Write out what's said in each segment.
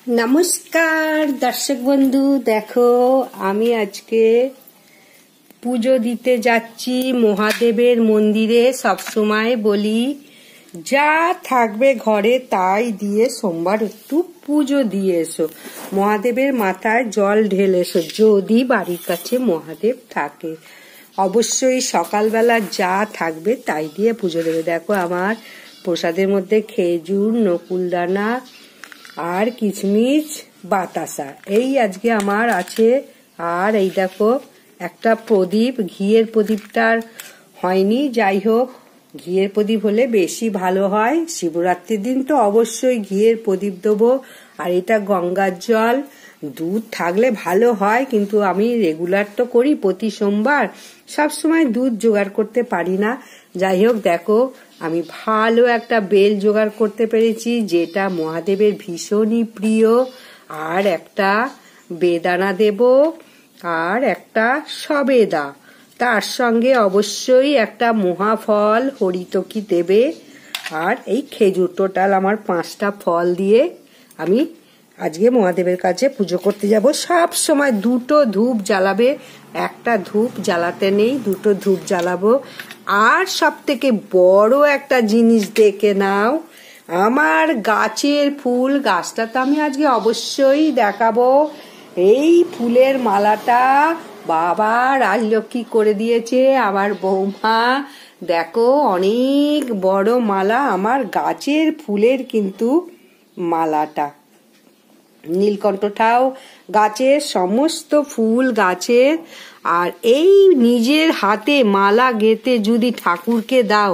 নমস্কার দর্শক বন্ধু, দেখো আমি আজকে পুজো দিতে যাচ্ছি মহাদেবের মন্দিরে। সবসময় বলি যা থাকবে ঘরে তাই দিয়ে সোমবার একটু পুজো দিয়ে এসো, মহাদেবের মাথায় জল ঢেলে এসো যদি বাড়ির কাছে মহাদেব থাকে। অবশ্যই সকালবেলা যা থাকবে তাই দিয়ে পুজো দেবে। দেখো আমার প্রসাদের মধ্যে খেজুর, নকুলদানা আর কিশমিশ, বাতাসা এই আজকে আমার আছে। আর এই দেখো একটা প্রদীপ, ঘিয়ের প্রদীপটার হয়নি, যাই হোক ঘিয়ের প্রদীপ হলে বেশি ভালো হয়। শিবরাত্রির দিন তো অবশ্যই ঘিয়ের প্রদীপ দেবো। আর এটা গঙ্গার জল, দুধ থাকলে ভালো হয়, কিন্তু আমি রেগুলার তো করি প্রতি সোমবার, সবসময় দুধ জোগাড় করতে পারি না। যাই হোক দেখো আমি ভালো একটা বেল জোগাড় করতে পেরেছি, যেটা মহাদেবের ভীষণই প্রিয়। আর একটা বেদানা দেব আর একটা সবেদা, তার সঙ্গে অবশ্যই একটা মহাফল হরিতকি দেবে। আর এই খেজুর, টোটাল আমার 5টা ফল দিয়ে আমি আজকে মহাদেবের কাছে পুজো করতে যাব। সব সময় 2টো ধূপ জ্বালাবে, একটা ধূপ জ্বালাতে নেই, 2টো ধূপ জ্বালাবো। আর সব থেকে বড় একটা জিনিস দেখে নাও, আমার গাছের ফুল, গাছটা তো আমি আজকে অবশ্যই দেখাবো। এই ফুলের মালাটা বাবা রাজলক্ষ্মী করে দিয়েছে আমার বৌমা। দেখো অনেক বড় মালা, আমার গাছের ফুলের কিন্তু মালাটা। নীলকণ্ঠটাও গাছের, সমস্ত ফুল গাছের। আর এই নিজের হাতে মালা গেঁথে যদি ঠাকুরকে দাও,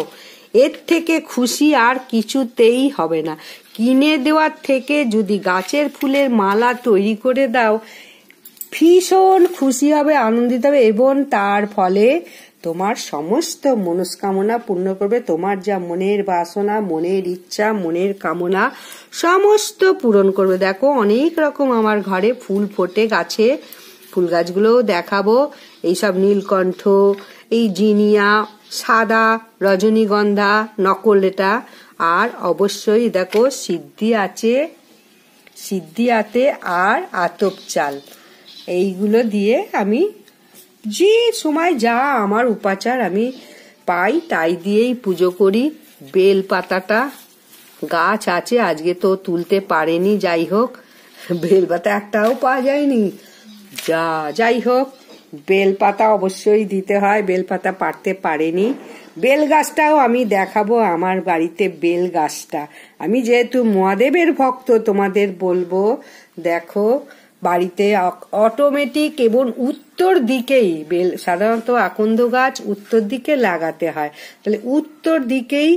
এর থেকে খুশি আর কিছুতেই হবে না। কিনে দেওয়ার থেকে যদি গাছের ফুলের মালা তৈরি করে দাও, ভীষণ খুশি হবে, আনন্দিত হবে, এবং তার ফলে তোমার সমস্ত মনস্কামনা পূর্ণ করবে। তোমার যা মনের বাসনা, মনের ইচ্ছা, মনের কামনা সমস্ত পূরণ করবে। দেখো অনেক রকম আমার ঘরে ফুল ফোটে গাছে, ফুল গাছগুলোও দেখাবো। এইসব নীলকণ্ঠ, এই জিনিয়া, সাদা রজনীগন্ধা, নকলেটা, আর অবশ্যই দেখো সিদ্ধি আছে, সিদ্ধি আতে আর আতপ চাল, এইগুলো দিয়ে আমি যে সময় যা আমার উপাচার আমি পাই তাই দিয়েই পুজো করি। বেল পাতাটা গাছ আছে, আজকে তো তুলতে পারেনি, যাই হোক বেল পাতা একটাও পাওয়া যায়নি। যাই হোক বেল পাতা অবশ্যই দিতে হয়, বেল পাতা পারতে পারেনি। বেল গাছটাও আমি দেখাবো, আমার বাড়িতে বেল গাছটা। আমি যেহেতু মহাদেবের ভক্ত তোমাদের বলবো, দেখো বাড়িতে অটোমেটিক এবং উত্তর দিকেই বেল, সাধারণত আকন্দ গাছ উত্তর দিকে লাগাতে হয়, তাহলে উত্তর দিকেই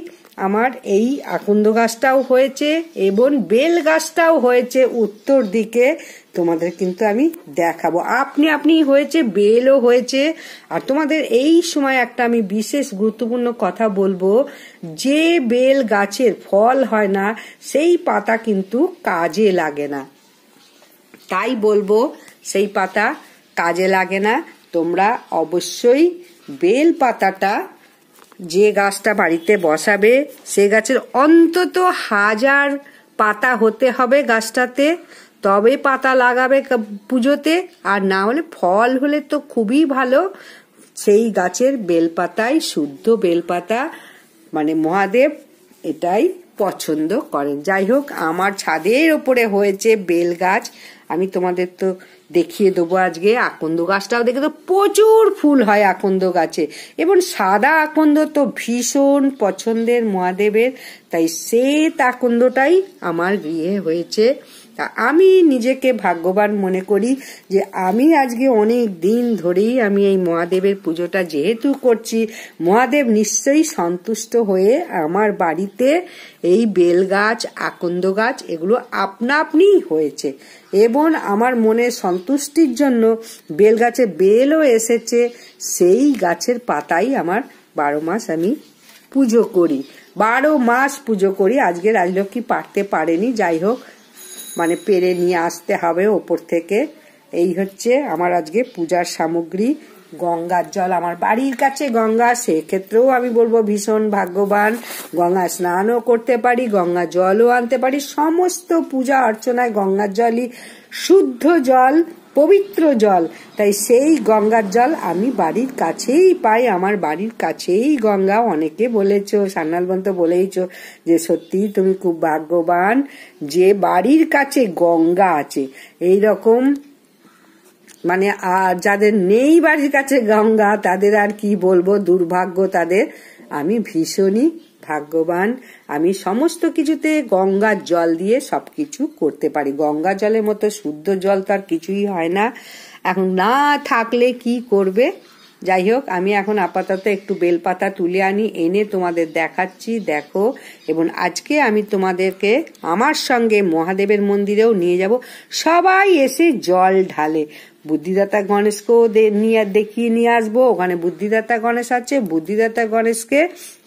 আমার এই আকন্দ গাছটাও হয়েছে এবং বেল গাছটাও হয়েছে উত্তর দিকে। তোমাদের কিন্তু আমি দেখাবো, আপনি হয়েছে, বেলও হয়েছে। আর তোমাদের এই সময় একটা আমি বিশেষ গুরুত্বপূর্ণ কথা বলবো, যে বেল গাছের ফল হয় না সেই পাতা কিন্তু কাজে লাগে না, তাই বলবো সেই পাতা কাজে লাগে না। তোমরা অবশ্যই বেল পাতাটা, যে গাছটা বাড়িতে বসাবে সে গাছের অন্তত 1000 পাতা হতে হবে গাছটাতে, তবে পাতা লাগাবে পুজোতে। আর না হলে, ফল হলে তো খুবই ভালো, সেই গাছের বেলপাতাই শুদ্ধ বেলপাতা, মানে মহাদেব এটাই পছন্দ করেন। যাই হোক আমার ছাদের ওপরে হয়েছে বেল গাছ, আমি তোমাদের তো দেখিয়ে দেবো আজকে। আকন্দ গাছটাও দেখে তো প্রচুর ফুল হয় আকন্দ গাছে, এবং সাদা আকন্দ তো ভীষণ পছন্দের মহাদেবের, তাই শ্বেত আকন্দটাই আমার গৃহে হয়েছে। তা আমি নিজেকে ভাগ্যবান মনে করি যে আমি আজকে অনেক দিন ধরেই আমি এই মহাদেবের পুজোটা যেহেতু করছি, মহাদেব নিশ্চয়ই সন্তুষ্ট হয়ে আমার বাড়িতে এই বেল গাছ, আকন্দ গাছ এগুলো আপনা আপনিই হয়েছে, এবং আমার মনে সন্তুষ্টির জন্য বেল গাছে বেলও এসেছে। সেই গাছের পাতাই আমার 12 মাস আমি পুজো করি, 12 মাস পুজো করি। আজকে রাজলক্ষ্মী পারতে পারেনি, যাই হোক মানে পেরে নিয়ে আসতে হবে ওপর থেকে। এই হচ্ছে আমার আজকে পূজার সামগ্রী। গঙ্গার জল, আমার বাড়ির কাছে গঙ্গা, সেক্ষেত্রেও আমি বলবো ভীষণ ভাগ্যবান। গঙ্গা স্নানও করতে পারি, গঙ্গা জলও আনতে পারি, সমস্ত পূজা অর্চনায় গঙ্গার জলই শুদ্ধ জল, পবিত্র জল। তাই সেই গঙ্গার জল আমি বাড়ির কাছেই পাই, আমার বাড়ির কাছেই গঙ্গা। অনেকে বলেছো, সান্যালবন তো বলেইছো যে সত্যি তুমি খুব ভাগ্যবান যে বাড়ির কাছে গঙ্গা আছে। এইরকম মানে যাদের নেই বাড়ির কাছে গঙ্গা তাদের আর কি বলবো, দুর্ভাগ্য তাদের। আমি ভীষণই ভাগ্যবান, আমি সমস্ত কিছুতে গঙ্গার জল দিয়ে সবকিছু করতে পারি। গঙ্গা জলের মতো শুদ্ধ জল তো আর কিছুই হয় না। এখন না থাকলে কি করবে? যাই হোক, আমি এখন আপাতত একটু বেলপাতা তুলে আনি, এনে তোমাদের দেখাচ্ছি, দেখো। এবং আজকে আমি তোমাদেরকে আমার সঙ্গে মহাদেবের মন্দিরেও নিয়ে যাব। সবাই এসে জল ঢালে, বুদ্ধিদাতা গণেশকেও দেখিয়ে নিয়ে আসবো। ওখানে বুদ্ধিদাতা গণেশ আছে, বুদ্ধিদাতা গণেশকে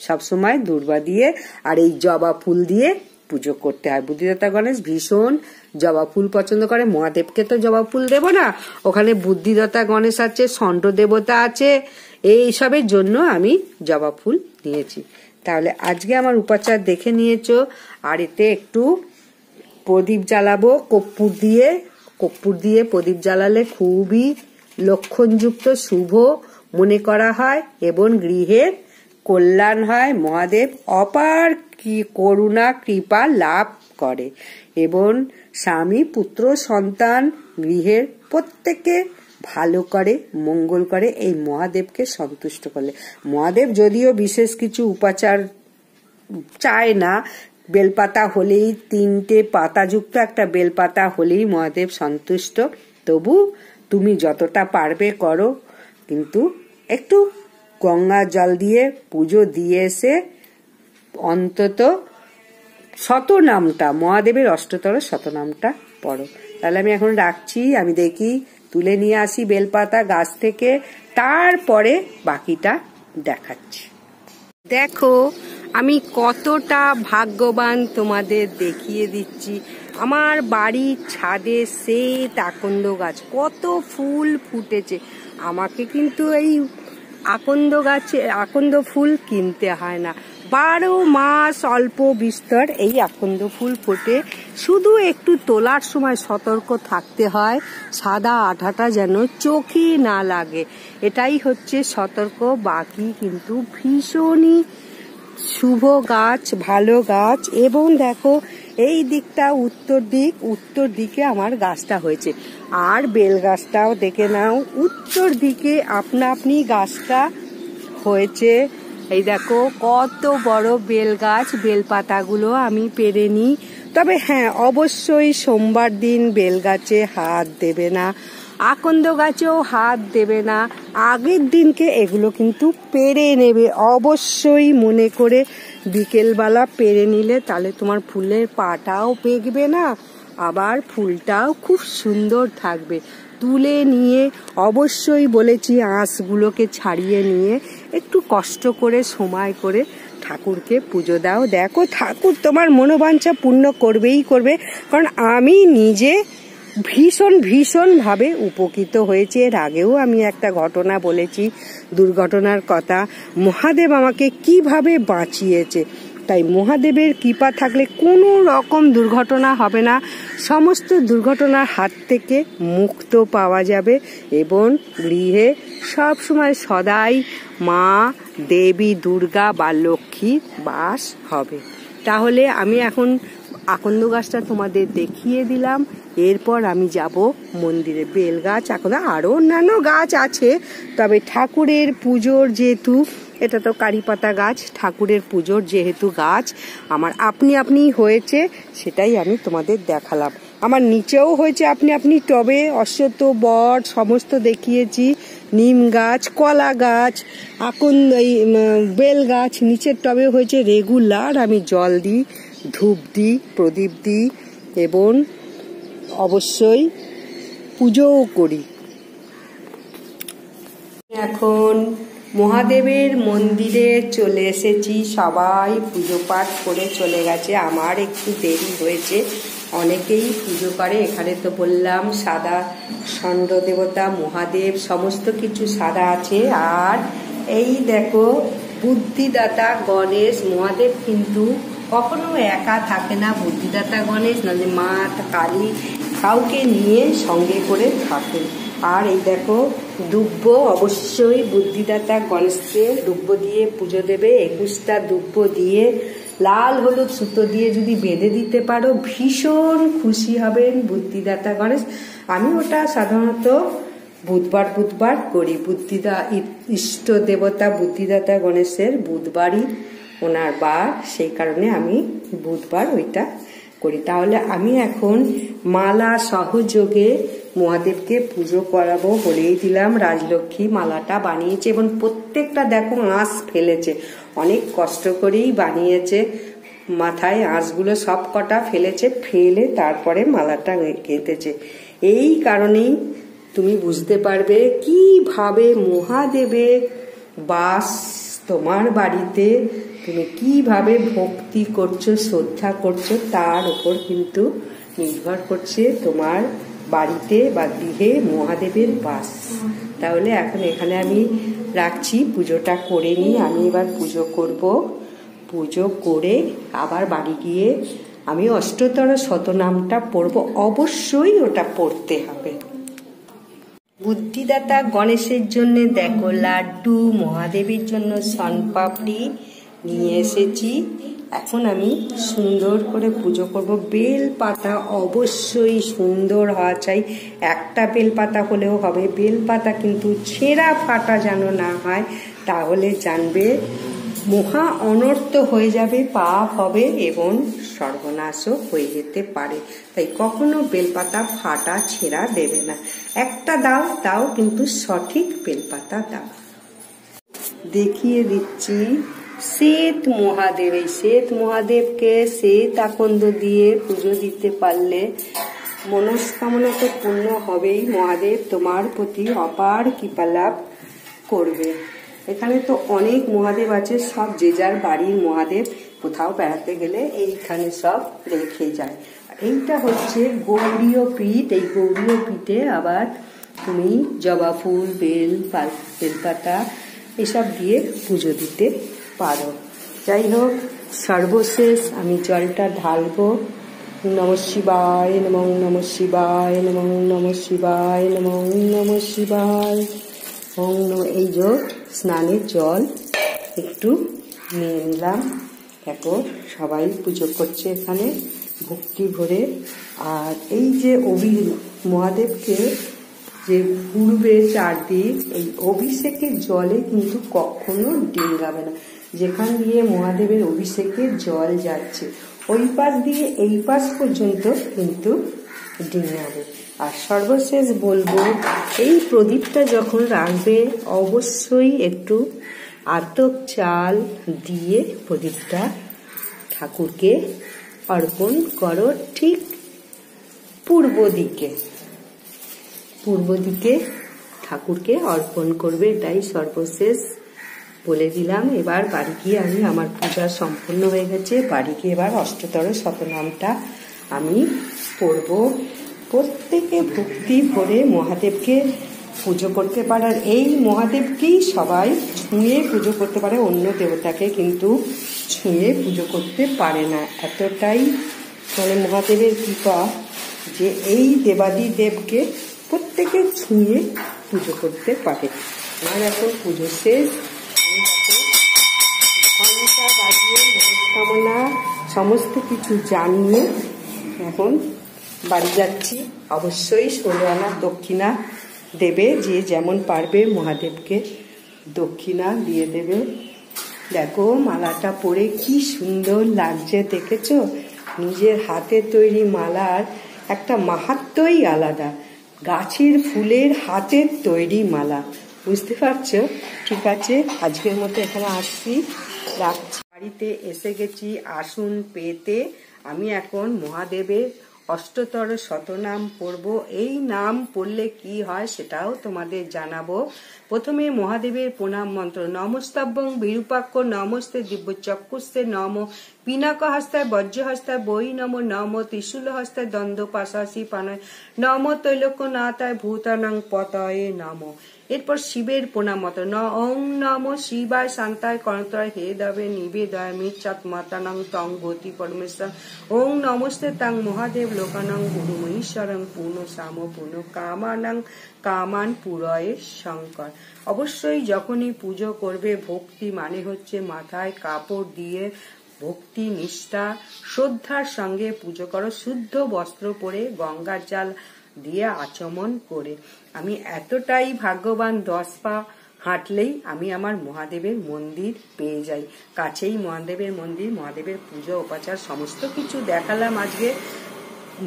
সবসময় দূর্বা দিয়ে আর এই জবা ফুল দিয়ে পুজো করতে হয়। বুদ্ধিদাতা গণেশ ভীষণ জবা ফুল পছন্দ করে, মহাদেবকে তো জবা ফুল দেব না, ওখানে বুদ্ধিদাতা গণেশ আছে, ষণ্ড দেবতা আছে, এইসবের জন্য আমি জবা ফুল নিয়েছি। তাহলে আজকে আমার উপাচার দেখে নিয়েছো। আর এতে একটু প্রদীপ জ্বালাবো কর্পূর দিয়ে। কর্পূর দিয়ে প্রদীপ জ্বালালে খুবই লক্ষণযুক্ত, শুভ মনে করা হয় এবং গৃহের কল্যাণ হয়। মহাদেব অপার কি করুণা কৃপা লাভ করে এবং স্বামী পুত্র সন্তান গৃহের প্রত্যেকে ভালো করে, মঙ্গল করে এই মহাদেবকে সন্তুষ্ট করলে। মহাদেব যদিও বিশেষ কিছু উপাচার চায় না, বেলপাতা হলেই, 3টে পাতাযুক্ত একটা বেলপাতা হলেই মহাদেব সন্তুষ্ট। তবু তুমি যতটা পারবে করো, কিন্তু একটু গঙ্গা জল দিয়ে পুজো দিয়ে এসে অন্তত শতনামটা, মহাদেবের অষ্টতর শতনামটা পড়ো। তাহলে আমি এখন রাখছি, আমি দেখি তুলে নিয়ে আসি বেলপাতা গাছ থেকে, তারপরে বাকিটা দেখাচ্ছি। দেখো আমি কতটা ভাগ্যবান তোমাদের দেখিয়ে দিচ্ছি। আমার বাড়ির ছাদে শ্বেত আকন্দ গাছ, কত ফুল ফুটেছে। আমাকে কিন্তু এই আকন্দ ফুল কিনতে হয় না, 12 মাস অল্প বিস্তর এই আকন্দ ফুল ফোটে। শুধু একটু তোলার সময় সতর্ক থাকতে হয়, সাদা আঠাটা যেন চোখে না লাগে, এটাই হচ্ছে সতর্ক। বাকি কিন্তু ভীষণই শুভ গাছ, ভালো গাছ। এবং দেখো এই দিকটা উত্তর দিকে আমার গাছটা হয়েছে। আর বেল গাছটাও দেখে নাও, উত্তর দিকে আপনা আপনি গাছটা হয়েছে। এই দেখো কত বড় বেল গাছ। বেল পাতাগুলো আমি পেরে নিই। তবে হ্যাঁ, অবশ্যই সোমবার দিন বেল গাছে হাত দেবে না, আকন্দ গাছেও হাত দেবে না। আগের দিনকে এগুলো কিন্তু পেরে নেবে, অবশ্যই মনে করে বিকেলবেলা পেরে নিলে তাহলে তোমার ফুলের পাটাও পেকবে না, আবার ফুলটাও খুব সুন্দর থাকবে। তুলে নিয়ে অবশ্যই বলেছি আঁশগুলোকে ছাড়িয়ে নিয়ে একটু কষ্ট করে সময় করে ঠাকুরকে পুজো দাও। দেখো ঠাকুর তোমার মনোবাঞ্ছা পূর্ণ করবেই করবে, কারণ আমি নিজে ভীষণ ভাবে উপকৃত হয়েছে। এর আগেও আমি একটা ঘটনা বলেছি, দুর্ঘটনার কথা, মহাদেব আমাকে কিভাবে বাঁচিয়েছে। তাই মহাদেবের কৃপা থাকলে কোনো রকম দুর্ঘটনা হবে না, সমস্ত দুর্ঘটনার হাত থেকে মুক্ত পাওয়া যাবে এবং গৃহে সব সময় সদাই মা দেবী দুর্গা বা লক্ষ্মী বাস হবে। তাহলে আমি এখন আকন্দ গাছটা তোমাদের দেখিয়ে দিলাম। এরপর আমি যাব মন্দিরে। বেল গাছ, এখন আরো অন্যান্য গাছ আছে, তবে ঠাকুরের পুজোর যেহেতু এটা তো কারিপাতা গাছ, ঠাকুরের পুজোর যেহেতু গাছ আমার আপনি হয়েছে, সেটাই আমি তোমাদের দেখালাম। আমার নিচেও হয়েছে আপনি টবে, অশ্বত্থ বট সমস্ত দেখিয়েছি, নিম গাছ, কলা গাছ, বেল গাছ নিচের টবে হয়েছে। রেগুলার আমি জল দিই, ধূপ দিই, প্রদীপ দিই এবং অবশ্যই পুজোও করি। এখন মহাদেবের মন্দিরে চলে এসেছি, সবাই পুজো পাঠ করে চলে গেছে। আমার একটু দেরি হয়েছে, অনেকেই পুজো করে। এখানে তো বললাম সাদা ষণ্ড দেবতা মহাদেব, সমস্ত কিছু সাদা আছে। আর এই দেখো বুদ্ধিদাতা গণেশ। মহাদেব কিন্তু কখনো একা থাকে না, বুদ্ধিদাতা গণেশ নাহলে মা কালী কাউকে নিয়ে সঙ্গে করে থাকে। আর এই দেখো দুব্ব, অবশ্যই বুদ্ধিদাতা গণেশকে দুব্ব দিয়ে পুজো দেবে। 21টা দুব্ব দিয়ে লাল হলুদ সুতো দিয়ে যদি বেঁধে দিতে পারো ভীষণ খুশি হবেন বুদ্ধিদাতা গণেশ। আমি ওটা সাধারণত বুধবার করি। ইষ্ট দেবতা বুদ্ধিদাতা গণেশের বুধবারই ওনার বার, সেই কারণে আমি বুধবার ওইটা করি। তাহলে আমি এখন মালা সহযোগে মহাদেবকে পুজো করাবো বলেই দিলাম। রাজলক্ষ্মী মালাটা বানিয়েছে এবং প্রত্যেকটা দেখো আঁশ ফেলেছে, অনেক কষ্ট করেই বানিয়েছে। মাথায় আঁশগুলো সব কটা ফেলেছে, ফেলে তারপরে মালাটা গেঁথেছে। এই কারণেই তুমি বুঝতে পারবে কিভাবে মহাদেবের বাস তোমার বাড়িতে, তুমি কিভাবে ভক্তি করছো, শ্রদ্ধা করছো, তার উপর কিন্তু নির্ভর করছে তোমার বাড়িতে বা গৃহে মহাদেবের বাস। তাহলে এখন এখানে আমি রাখছি, পুজোটা করে নিই। আমি এবার পুজো করব। পুজো করে আবার বাড়ি গিয়ে আমি অষ্টতর শতনামটা পড়ব, অবশ্যই ওটা পড়তে হবে। বুদ্ধিদাতা গণেশের জন্য দেখো লাড্ডু, মহাদেবের জন্য শনপাপড়ি নিয়ে এসেছি। এখন আমি সুন্দর করে পুজো করব। বেল পাতা অবশ্যই সুন্দর হওয়া চাই, একটা বেল পাতা হলেও হবে। বেল পাতা কিন্তু ছেঁড়া ফাটা যেন না হয়, তাহলে জানবে মহা অনর্থ হয়ে যাবে, পাপ হবে এবং সর্বনাশও হয়ে যেতে পারে। তাই কখনো বেলপাতা ফাটা ছেঁড়া দেবে না। একটা দাও, তাও কিন্তু সঠিক বেলপাতা দাও। দেখিয়ে দিচ্ছি শ্বেত মহাদেব। এই শ্বেত মহাদেবকে শ্বেত আকন্দ দিয়ে পুজো দিতে পারলে মনস্কামনা তো পূর্ণ হবেই। মহাদেব তোমার প্রতি অপার কৃপা লাভ করবে। এখানে তো অনেক মহাদেব আছে, সব যে যার বাড়ির মহাদেব কোথাও বেড়াতে গেলে এইখানে সব রেখে যায়। এইটা হচ্ছে গৌরীয় পীঠ। এই গৌরীয় পীঠে আবার তুমি জবা ফুল, বেলপাতা এসব দিয়ে পুজো দিতে পারো। যাই হোক, সর্বশেষ আমি জলটা ঢালবো। নমঃ শিবায় নমঃ, নমঃ শিবায় নমঃ, নমঃ শিবায় নমঃ, নমঃ শিবায়। এই যে স্নানের জল একটু নিয়ে নিলাম। দেখো সবাই পুজো করছে এখানে ভক্তি ভরে। আর এই যে মহাদেবকে যে ঘুরবে চারদিক, এই অভিষেকের জলে কিন্তু কখনো ডিঙ্গাবে না। যেখান দিয়ে মহাদেবের অভিষেকের জল যাচ্ছে ওই পাশ দিয়ে এই পাশ পর্যন্ত কিন্তু ডিঙ্গাবে। আর সর্বশেষ বলবো, এই প্রদীপটা যখন রাখবে অবশ্যই একটু আতপ চাল দিয়ে প্রদীপটা ঠাকুরকে অর্পণ করো। ঠিক পূর্ব দিকে ঠাকুরকে অর্পণ করবে, এটাই সর্বশেষ বলে দিলাম। এবার বাড়ি গিয়ে আমার পূজা সম্পূর্ণ হয়ে গেছে। বাড়ি গিয়ে এবার অষ্টতর শতনামটা আমি পড়ব। প্রত্যেকে ভক্তি ভরে মহাদেবকে পুজো করতে পারার, এই মহাদেবকেই সবাই ছুঁয়ে পুজো করতে পারে, অন্য দেবতাকে কিন্তু ছুঁয়ে পুজো করতে পারে না। এতটাই মহাদেবের কৃপা যে এই দেবাদিদেবকে প্রত্যেকে ছুঁয়ে পুজো করতে পারে। আমার এখন পুজো শেষ। ঘন্টা বাজিয়ে মনস্কামনা সমস্ত কিছু জানিয়ে এখন বাড়ি যাচ্ছি। অবশ্যই 16 আনা দক্ষিণা দেবে, যে যেমন পারবে মহাদেবকে দক্ষিণা দিয়ে দেবে। দেখো মালাটা পরে কি সুন্দর লাগছে, দেখেছো? নিজের হাতে তৈরি মালার একটা মাহাত্ম্যই আলাদা। গাছের ফুলের হাতের তৈরি মালা, বুঝতে পারছো? ঠিক আছে, আজকের মতো এখানে আসছি, রাখছি। বাড়িতে এসে গেছি আসন পেতে। আমি এখন মহাদেবের অষ্টতর শতনাম পড়ব। এই নাম পড়লে কি হয় সেটাও তোমাদের জানাবো। প্রথমে মহাদেবের প্রণাম মন্ত্র। নমস্তব্যং বিরূপাক্ষ নমস্তে দিব্য চক্ষুস্তে নম পিনাক হস্তায় বজ্র হস্তায় বৈ নম নম ত্রিশূল হস্তায় দ্বন্দ্ব পাশাশি পানয় নম তৈলক্যনাথায় ভূতানং পতয়ে নম। এরপর শিবের প্রণাম মন্ত্র। ওং নম শিবায় শান্তায় কর্ণতয় হে দেবে নিবেদয় মিচ্ছাত্মাতানং তং গতি পরমেশ্বর ওং নমস্তে তাং মহাদেব লোকানং গুরু মহীশ্বরং পূর্ণ সাম পূর্ণ কামানং কামান পুরয়ে শঙ্কর। অবশ্যই যখনই পুজো করবে, ভক্তি মানে হচ্ছে মাথায় কাপড় দিয়ে ভক্তি নিষ্ঠা শ্রদ্ধার সঙ্গে পুজো করো। শুদ্ধ বস্ত্র পরে গঙ্গার জল দিয়ে আচমন করে। আমি এতটাই ভাগ্যবান, 10 পা হাঁটলেই আমি আমার মহাদেবের মন্দির পেয়ে যাই। কাছেই মহাদেবের মন্দির, মহাদেবের পুজো উপাচার সমস্ত কিছু দেখালাম আজকে।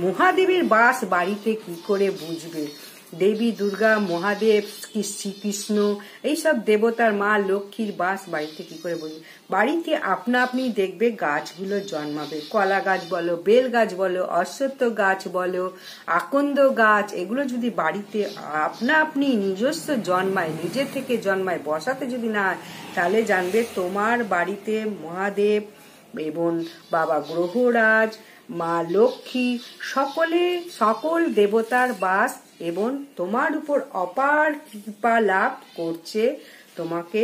মহাদেবের বাস বাড়িতে কি করে বুঝবে? দেবী দুর্গা, মহাদেব, শ্রীকৃষ্ণ, এইসব দেবতার মা লক্ষ্মীর বাস বাড়িতে কি করে বুঝবে? বাড়িতে আপনা আপনি দেখবে গাছগুলো জন্মাবে। কলা গাছ বলো, বেল গাছ বলো, অশ্বত্থ গাছ বলো, আকন্দ গাছ, এগুলো যদি বাড়িতে আপনা আপনি নিজস্ব জন্মায়, নিজে থেকে জন্মায়, বসাতে যদি না হয়, তাহলে জানবে তোমার বাড়িতে মহাদেব এবং বাবা গ্রহরাজ, মা লক্ষ্মী, সকল দেবতার বাস এবং তোমার উপর অপার কৃপা লাভ করছে। তোমাকে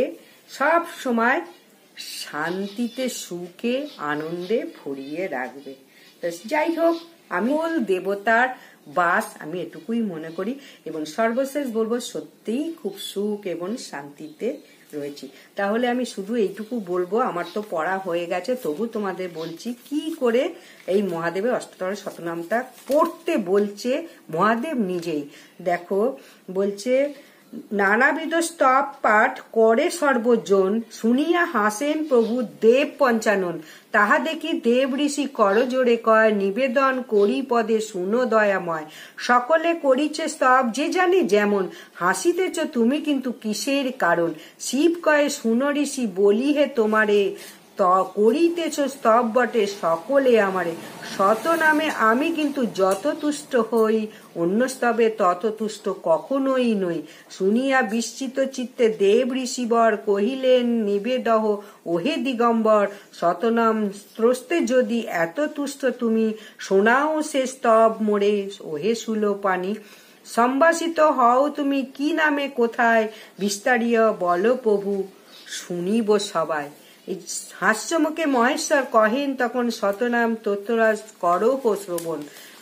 সব সময় শান্তিতে, সুখে, আনন্দে ভরিয়ে রাখবে। যাই হোক, আমি দেবতার বাস আমি এটুকুই মনে করি এবং সর্বশেষ বলবো সত্যিই খুব সুখ এবং শান্তিতে রয়েছি। তাহলে আমি শুধু এইটুকু বলবো, আমার তো পড়া হয়ে গেছে, তবু তোমাদের বলছি কি করে এই মহাদেবের অষ্টতর শতনামটা পড়তে বলছে মহাদেব নিজেই। দেখো বলছে, নানাবিধ স্তব পাঠ করে সর্বজন, শুনিয়া হাসেন প্রভু দেব পঞ্চানন। তাহা দেখি দেব ঋষি কর জোরে কয়, নিবেদন করি পদে শুনো দয়াময়। সকলে করিছে স্তব যে জানে যেমন, হাসিতেছ তুমি কিন্তু কিসের কারণ? শিব কয়ে শুনো ঋষি বলি হে তোমারে, করিতেছ স্তব বটে সকলে আমারে। শত নামে আমি কিন্তু যত তুষ্ট হই, অন্য স্তবে তত তুষ্ট কখনোই নই। শুনিয়া বিস্মিত চিত্তে দেব ঋষিবর, কহিলেন নিবেদহ ওহে দিগম্বর। শতনাম স্ত্রস্তে যদি এত তুষ্ট তুমি, শোনাও সে স্তব মোরে ওহে সুলোপানি। সম্ভাষিত হও তুমি কি নামে কোথায়, বিস্তারিয় বলো প্রভু শুনিব সবাই। হাস্যমুখে মহেশ্বর কহেন তখন, শতনাম তত্ত্বরাজ করো হো শ্রবণ।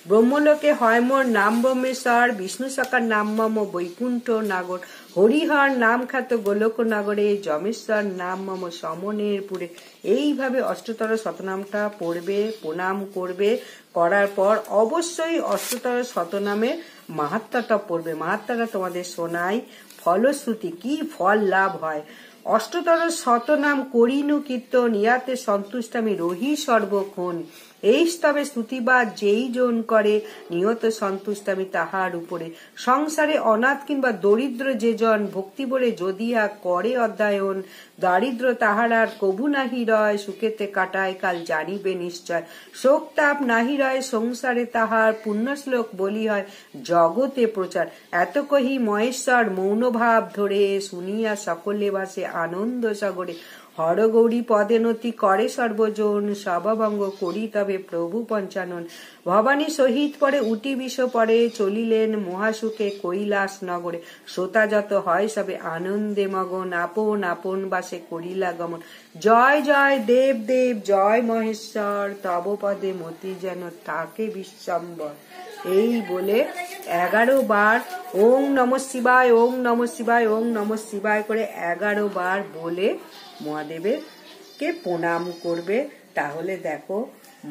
ব্রহ্মলোকে হয় মোর নাম ব্রহ্মেশ্বর, বিষ্ণু সখার নাম মম বৈকুণ্ঠ নাগর। হরিহর নাম খ্যাত গোলক নগরে, যমেশ্বর নাম মম সমনের পুরে। এইভাবে অষ্টতর শতনামটা পড়বে, প্রণাম করবে। করার পর অবশ্যই অষ্টতর শতনামের মাহাত্ম্যটা পড়বে। মাহাত্ম্যটা তোমাদের শোনাই। ফলশ্রুতি কি ফল লাভ হয়। অষ্টতর শতনাম করিনু কীর্তন, ইয়াতে সন্তুষ্ট আমি রহি সর্বক্ষণ। এই স্তবে স্তুতিবাদ যেই জন করে, নিয়ত সন্তুষ্ট আমি তাহার উপরে। সংসারে অনাথ কিংবা দরিদ্র যে জন, ভক্তি বলে যদিয়া করে অধ্যয়ন, দারিদ্র তাহার আর কবু নাহি রয়, সুখেতে কাটায় কাল জানিবে নিশ্চয়। শোক তাপ নাহি রয় সংসারে তাহার, পুণ্য শ্লোক বলি হয় জগতে প্রচার। এত কহি মহেশ্বর মৌন ভাব ধরে, শুনিয়া সকলে বাসে আনন্দ সাগরে। হরগৌরী পদে নতি করে সর্বজন, সবভঙ্গ করি তবে প্রভু পঞ্চানন। ভবানী সহিত পরে উটি বিষ পরে, চলিলেন মহাসুখে কৈলাস নগরে। শ্রোতা যত হয় সবে আনন্দে মগন, আপন আপন বাসে করিলা গমন। জয় জয় দেব দেব জয় মহেশ্বর, তব পদে মতি যেন থাকে বিশ্বম্বর। এই বলে 11 বার ওং নমঃ শিবায়, ওং নমঃ শিবায়, ওং নমঃ শিবায় করে 11 বার বলে মহাদেবের কে প্রণাম করবে। তাহলে দেখো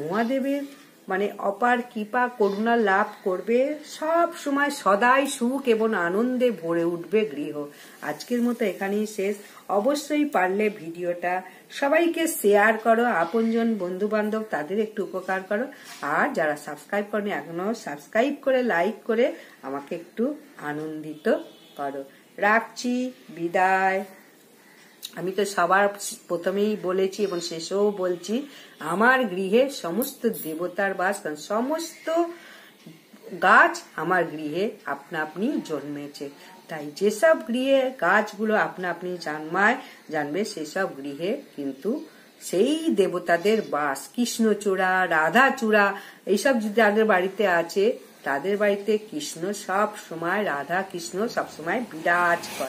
মহাদেবের মানে অপার কৃপা করুণা লাভ করবে। সব সময় সদাই সুখ এবং আনন্দে ভরে উঠবে গৃহ। আজকের মতো এখানেই শেষ। অবশ্যই পারলে ভিডিওটা সবাইকে শেয়ার করো, আপনজন বন্ধু বান্ধব তাদের একটু উপকার করো। আর যারা সাবস্ক্রাইব করনি এখনো সাবস্ক্রাইব করে লাইক করে আমাকে একটু আনন্দিত করো। রাখছি, বিদায়। আমি তো সবার প্রথমেই বলেছি এবং শেষেও বলছি, আমার গৃহে সমস্ত দেবতার বাস, সমস্ত গাছ আমার গৃহে আপনা আপনি জন্মেছে। তাই যেসব গৃহে গাছগুলো আপনা আপনি জানবে সেসব গৃহে কিন্তু সেই দেবতাদের বাস। কৃষ্ণচূড়া, রাধাচূড়া এইসব যদি যাদের বাড়িতে আছে তাদের বাড়িতে কৃষ্ণ সব সময়, রাধা কৃষ্ণ সব সময় বিরাজ করে।